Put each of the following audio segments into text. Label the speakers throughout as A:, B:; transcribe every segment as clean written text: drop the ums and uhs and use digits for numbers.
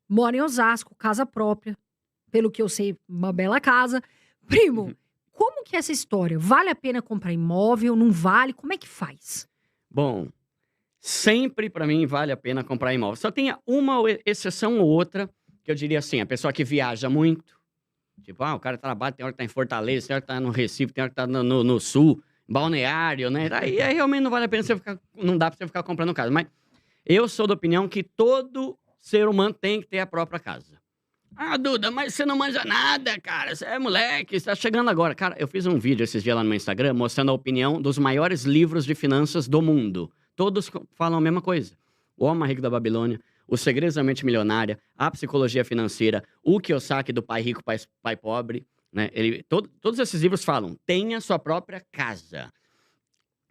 A: mora em Osasco, casa própria. Pelo que eu sei, uma bela casa. Primo, como que é essa história? Vale a pena comprar imóvel? Não vale? Como é que faz?
B: Bom, sempre pra mim vale a pena comprar imóvel. Só tem uma exceção ou outra, que eu diria assim, a pessoa que viaja muito, tipo, o cara trabalha, tem hora que tá em Fortaleza, tem hora que tá no Recife, tem hora que tá no Sul, Balneário, né? Aí realmente não vale a pena você ficar, não dá pra você ficar comprando casa. Mas eu sou da opinião que todo ser humano tem que ter a própria casa. Duda, mas você não manja nada, cara. Você é moleque, você tá chegando agora. Cara, eu fiz um vídeo esses dias lá no meu Instagram mostrando a opinião dos maiores livros de finanças do mundo. Todos falam a mesma coisa. O Homem Mais Rico da Babilônia, Os Segredos da Mente Milionária, A Psicologia Financeira, O Kiyosaki do Pai Rico, Pai Pobre, né? Todos esses livros falam, tenha sua própria casa.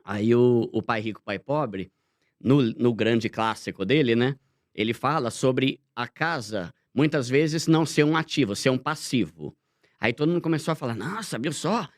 B: Aí o Pai Rico, Pai Pobre, no grande clássico dele, né? Ele fala sobre a casa, muitas vezes, não ser um ativo, ser um passivo. Aí todo mundo começou a falar, nossa, viu só?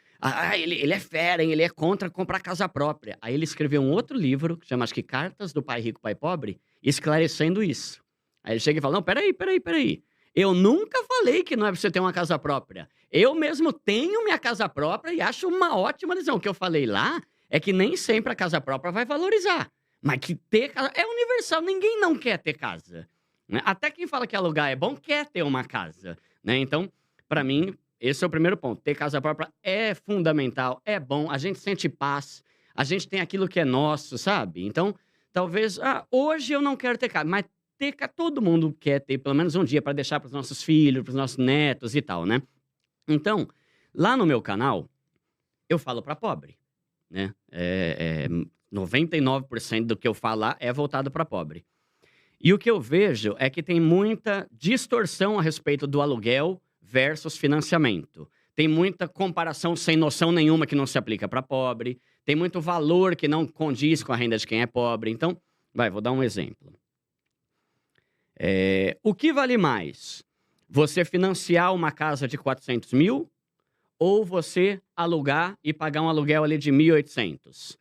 B: Ele é fera, hein? Ele é contra comprar casa própria. Aí ele escreveu um outro livro, que chama, acho que Cartas do Pai Rico, Pai Pobre, esclarecendo isso. Aí ele chega e fala, não, peraí. Eu nunca falei que não é pra você ter uma casa própria. Eu mesmo tenho minha casa própria e acho uma ótima decisão. O que eu falei lá é que nem sempre a casa própria vai valorizar. Mas que ter casa é universal, ninguém não quer ter casa, né? Até quem fala que alugar é bom quer ter uma casa, né? Então, pra mim, esse é o primeiro ponto. Ter casa própria é fundamental, é bom, a gente sente paz, a gente tem aquilo que é nosso, sabe? Então, talvez, hoje eu não quero ter casa, mas todo mundo quer ter pelo menos um dia pra deixar pros nossos filhos, pros nossos netos e tal, né? Então, lá no meu canal, eu falo pra pobre, né? 99% do que eu falar é voltado para pobre. E o que eu vejo é que tem muita distorção a respeito do aluguel versus financiamento. Tem muita comparação sem noção nenhuma que não se aplica para pobre. Tem muito valor que não condiz com a renda de quem é pobre. Então, vou dar um exemplo. O que vale mais? Você financiar uma casa de 400 mil ou você alugar e pagar um aluguel ali de 1.800?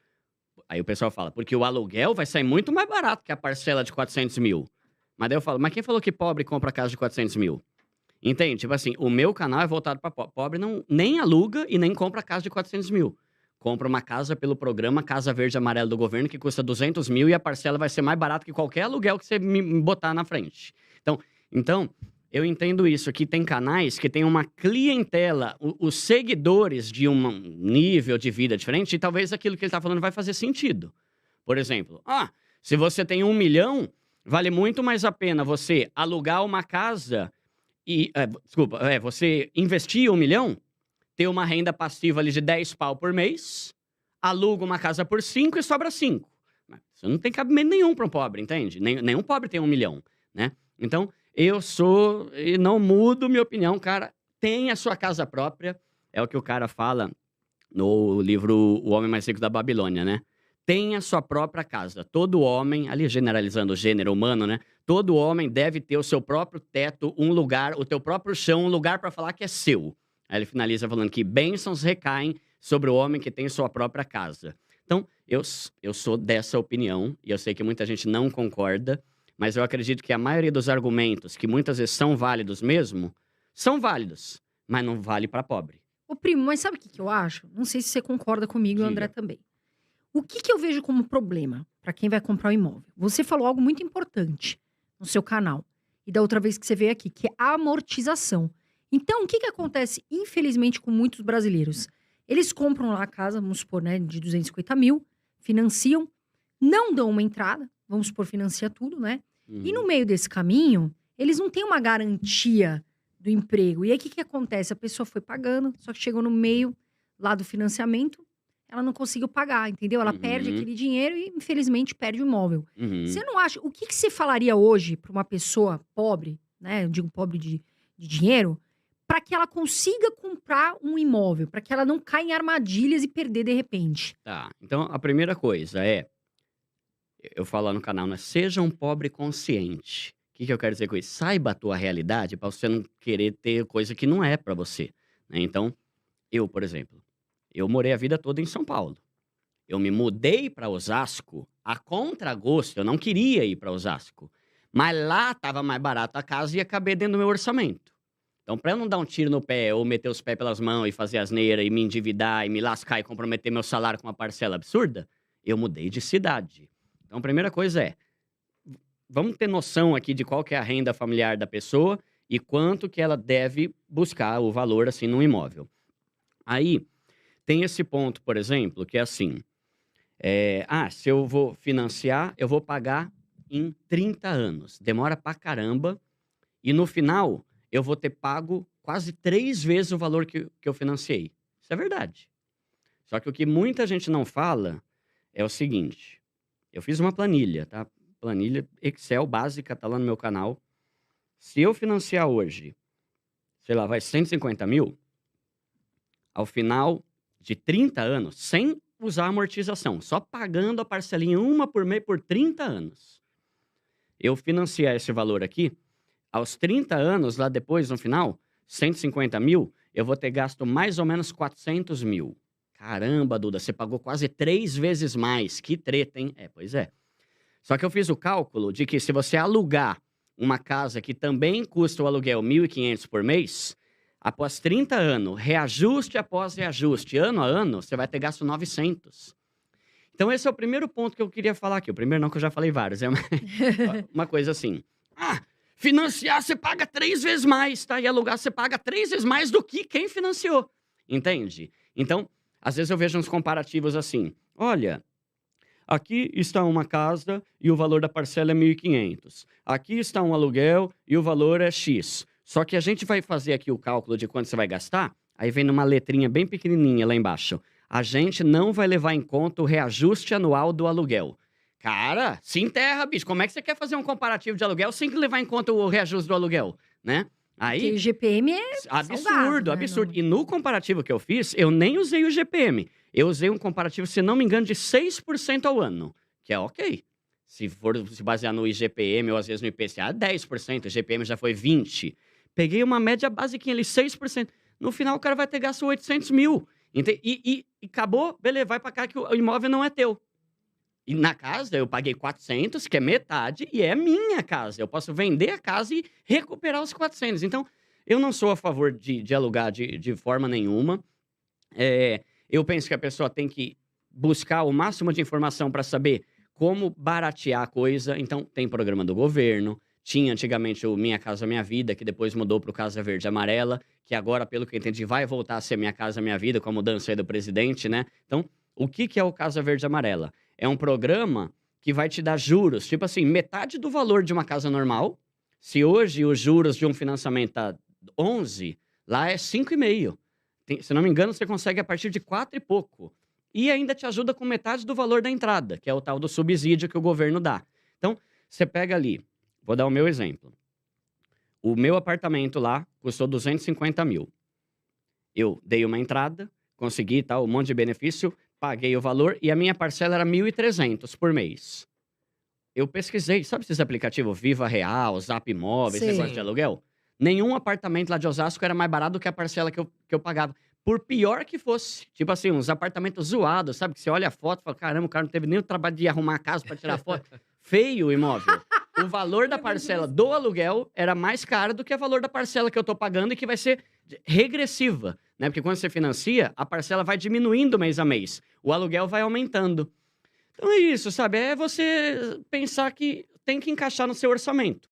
B: Aí o pessoal fala, porque o aluguel vai sair muito mais barato que a parcela de 400 mil. Mas daí eu falo, mas quem falou que pobre compra casa de 400 mil? Entende? Tipo assim, o meu canal é voltado para pobre. Pobre não, nem aluga e nem compra casa de 400 mil. Compra uma casa pelo programa Casa Verde Amarelo do governo, que custa 200 mil e a parcela vai ser mais barata que qualquer aluguel que você me botar na frente. Então, eu entendo isso, que tem canais que tem uma clientela, os seguidores de um nível de vida diferente, e talvez aquilo que ele está falando vai fazer sentido. Por exemplo, se você tem 1 milhão, vale muito mais a pena você alugar uma casa e... você investir 1 milhão, ter uma renda passiva ali de 10 pau por mês, aluga uma casa por 5 e sobra 5. Isso não tem cabimento nenhum para um pobre, entende? Nenhum pobre tem 1 milhão, né? Então, eu sou e não mudo minha opinião, cara. Tenha a sua casa própria. É o que o cara fala no livro O Homem Mais Rico da Babilônia, né? Tenha a sua própria casa. Todo homem, ali generalizando o gênero humano, né? Todo homem deve ter o seu próprio teto, um lugar, o teu próprio chão, um lugar para falar que é seu. Aí ele finaliza falando que bênçãos recaem sobre o homem que tem sua própria casa. Então, eu sou dessa opinião, e eu sei que muita gente não concorda, mas eu acredito que a maioria dos argumentos, que muitas vezes são válidos mesmo, são válidos, mas não vale para pobre.
A: Ô, primo, mas sabe o que eu acho? Não sei se você concorda comigo e o André
B: Diga.
A: também. O que eu vejo como problema para quem vai comprar um imóvel? Você falou algo muito importante no seu canal e da outra vez que você veio aqui, que é a amortização. Então, o que acontece, infelizmente, com muitos brasileiros? Eles compram lá a casa, vamos supor, né, de 250 mil, financiam, não dão uma entrada, vamos supor, financia tudo, né? E no meio desse caminho, eles não têm uma garantia do emprego. E aí, o que acontece? A pessoa foi pagando, só que chegou no meio lá do financiamento, ela não conseguiu pagar, entendeu? Ela perde
B: Uhum.
A: aquele dinheiro e, infelizmente, perde o imóvel.
B: Uhum.
A: Você não acha... O que você falaria hoje para uma pessoa pobre, né? Eu digo pobre de dinheiro, para que ela consiga comprar um imóvel, para que ela não caia em armadilhas e perder de repente?
B: Tá, então a primeira coisa eu falo lá no canal, né? Seja um pobre consciente. O que eu quero dizer com isso? Saiba a tua realidade para você não querer ter coisa que não é para você, né? Então, eu, por exemplo, eu morei a vida toda em São Paulo. Eu me mudei para Osasco a contragosto, eu não queria ir para Osasco. Mas lá estava mais barato a casa e ia caber dentro do meu orçamento. Então, para eu não dar um tiro no pé ou meter os pés pelas mãos e fazer asneira e me endividar e me lascar e comprometer meu salário com uma parcela absurda, eu mudei de cidade. Então, a primeira coisa é, vamos ter noção aqui de qual que é a renda familiar da pessoa e quanto que ela deve buscar o valor, assim, no imóvel. Aí, tem esse ponto, por exemplo, que é assim, se eu vou financiar, eu vou pagar em 30 anos. Demora pra caramba e no final eu vou ter pago quase 3 vezes o valor que eu financiei. Isso é verdade. Só que o que muita gente não fala é o seguinte, eu fiz uma planilha, tá? Planilha Excel básica, tá lá no meu canal. Se eu financiar hoje, sei lá, vai 150 mil, ao final de 30 anos, sem usar amortização, só pagando a parcelinha uma por mês por 30 anos. Eu financiar esse valor aqui, aos 30 anos, lá depois, no final, 150 mil, eu vou ter gasto mais ou menos 400 mil. Caramba, Duda, você pagou quase 3 vezes mais. Que treta, hein? Pois é. Só que eu fiz o cálculo de que se você alugar uma casa que também custa o aluguel 1.500 por mês, após 30 anos, reajuste após reajuste, ano a ano, você vai ter gasto 900. Então esse é o primeiro ponto que eu queria falar aqui. O primeiro não, que eu já falei vários. É uma coisa assim. Financiar você paga 3 vezes mais, tá? E alugar você paga 3 vezes mais do que quem financiou. Entende? Então, às vezes eu vejo uns comparativos assim. Olha, aqui está uma casa e o valor da parcela é 1.500. Aqui está um aluguel e o valor é X. Só que a gente vai fazer aqui o cálculo de quanto você vai gastar, aí vem numa letrinha bem pequenininha lá embaixo. A gente não vai levar em conta o reajuste anual do aluguel. Cara, se enterra, bicho. Como é que você quer fazer um comparativo de aluguel sem levar em conta o reajuste do aluguel, né?
A: Porque
B: Aí,
A: o GPM é
B: absurdo,
A: salgado, né?
B: absurdo. E no comparativo que eu fiz, eu nem usei o GPM. Eu usei um comparativo, se não me engano, de 6% ao ano, que é ok. Se for se basear no IGPM ou às vezes no IPCA, 10%. O IGPM já foi 20%. Peguei uma média basiquinha ali, 6%. No final, o cara vai ter gasto 800 mil. E acabou, beleza, vai pra cá que o imóvel não é teu. E na casa, eu paguei 400, que é metade, e é minha casa. Eu posso vender a casa e recuperar os 400. Então, eu não sou a favor de alugar de forma nenhuma. Eu penso que a pessoa tem que buscar o máximo de informação para saber como baratear a coisa. Então, tem programa do governo. Tinha antigamente o Minha Casa Minha Vida, que depois mudou para o Casa Verde e Amarela, que agora, pelo que eu entendi, vai voltar a ser Minha Casa Minha Vida, com a mudança aí do presidente, né? Então, o que é o Casa Verde e Amarela? É um programa que vai te dar juros, tipo assim, metade do valor de uma casa normal. Se hoje os juros de um financiamento tá 11, lá é 5,5. Se não me engano, você consegue a partir de 4 e pouco. E ainda te ajuda com metade do valor da entrada, que é o tal do subsídio que o governo dá. Então, você pega ali, vou dar o meu exemplo. O meu apartamento lá custou 250 mil. Eu dei uma entrada, consegui tal, um monte de benefício, paguei o valor e a minha parcela era 1.300 por mês. Eu pesquisei, sabe esses aplicativos Viva Real, Zap Imóvel, esse negócio de aluguel? Nenhum apartamento lá de Osasco era mais barato do que a parcela que eu pagava. Por pior que fosse. Tipo assim, uns apartamentos zoados, sabe? Que você olha a foto e fala, caramba, o cara não teve nem o trabalho de arrumar a casa para tirar foto. Feio o imóvel. O valor da parcela do aluguel era mais caro do que o valor da parcela que eu tô pagando e que vai ser regressiva, né? Porque quando você financia, a parcela vai diminuindo mês a mês. O aluguel vai aumentando. Então é isso, sabe? É você pensar que tem que encaixar no seu orçamento.